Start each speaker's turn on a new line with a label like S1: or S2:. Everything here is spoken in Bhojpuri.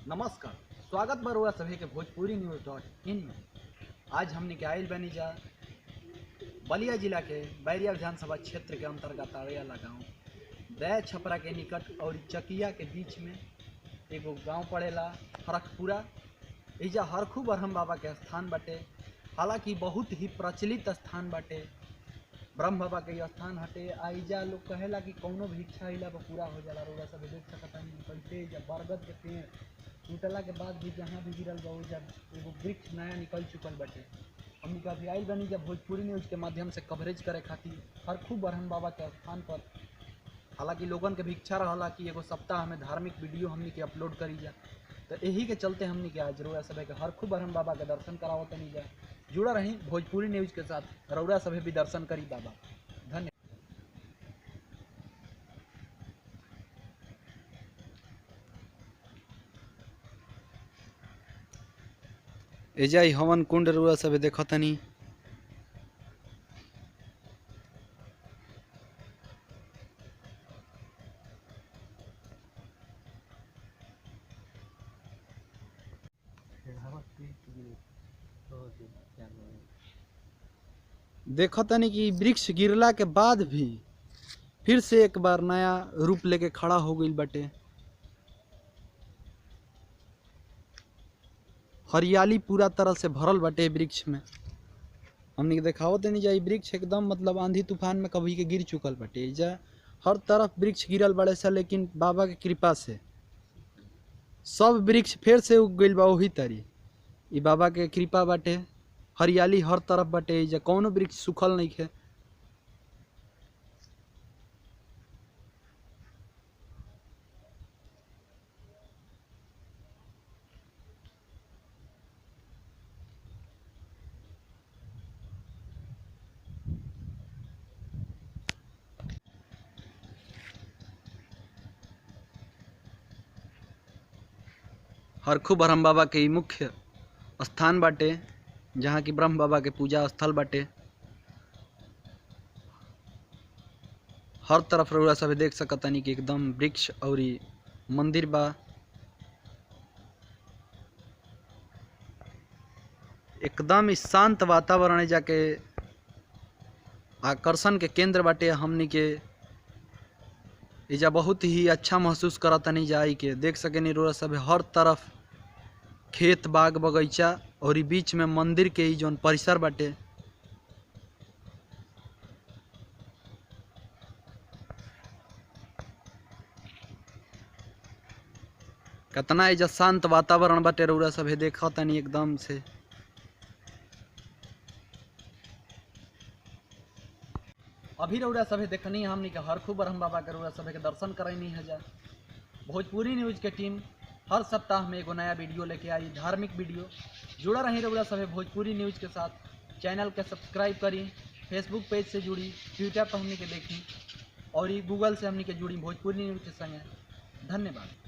S1: नमस्कार, स्वागत बरुआ सभी के भोजपुरी न्यूज़.in में। आज हमने के आयल बनी जा बलिया जिला के बैरिया विधानसभा क्षेत्र के अंतर्गत आवे वाला गाँव दया छपरा के निकट और चकिया के बीच में एगो गांव पड़ेला हरखपुरा। एजा हरखू बरहम बाबा के स्थान बाटे। हालांकि बहुत ही प्रचलित स्थान बाटे, ब्रह्म बाबा के स्थान हटे। आइजा लोग कहेला कि कौनो भी इच्छा हिला पर पूरा हो जाला। रउरा सब देख सकतानी कैसे जब बरगद के पेड़ टूटला के बाद भी जहाँ भी गिरल बा जब एगो वृक्ष नया निकल चुकल बाटे। हमनी का भी आइल बनी जब भोजपुरी न्यूज़ के माध्यम से कवरेज करे खातिर हरखू बरहम बाबा के स्थान पर। हालांकि लोगन के भी इच्छा रहला कि एगो सप्ताह में धार्मिक वीडियो हमनी के अपलोड करी जा, तो यही के चलते हमनी के आज रउरा सब के हरखू बरहम बाबा के दर्शन करावतनी जा। जुड़ा रही भोजपुरी न्यूज़ के साथ, रउरा सभी भी दर्शन करी बाबा। धन्यवाद। एजा हवन कुंड रउरा सभी देखतनी। देखतनी कि वृक्ष गिरला के बाद भी फिर से एक बार नया रूप लेके खड़ा हो गई बाटे। हरियाली पूरा तरह से भरल बाटे वृक्ष में। हमने देखावत नहीं जाए वृक्ष एकदम मतलब आंधी तूफान में कभी के गिर चुकल बाटे। एजा हर तरफ वृक्ष गिरल बड़े सा, लेकिन बाबा के कृपा से सब वृक्ष फिर से उग गइल बा वही तरी। ई बाबा के कृपा बाटे। हरियाली हर तरफ बाटे। एजा कौनो वृक्ष सूखल नहीं है। हरखू बरहम बाबा के मुख्य स्थान बाटे, जहाँ की ब्रह्म बाबा के पूजा स्थल बाटे। हर तरफ रउरा सब देख सकतानी कि एकदम वृक्ष और मंदिर बा। एकदम ही शांत वातावरण जाके आकर्षण के केंद्र बाटे। हमनी के एजा बहुत ही अच्छा महसूस करतनी जाई के देख सकेनी रउरा सब हर तरफ खेत बाग बगीचा और बीच में मंदिर के ही जौन परिसर बाटे। कितना एजा शांत वातावरण बाटे रउरा सब देखतनी एकदम से। अभी रउरा सभे देखनी हमनी के हरखू बरहम बाबा के रउरा सभे के दर्शन करनी है जा। भोजपुरी न्यूज़ के टीम हर सप्ताह में एगो नया वीडियो लेके आई, धार्मिक वीडियो। जुड़ा रही रउरा सभे भोजपुरी न्यूज़ के साथ। चैनल के सब्सक्राइब करी, फेसबुक पेज से जुड़ी, ट्विटर पर हमनी के देखी और गूगल से हमनी के जुड़ी भोजपुरी न्यूज़ के संगे। धन्यवाद।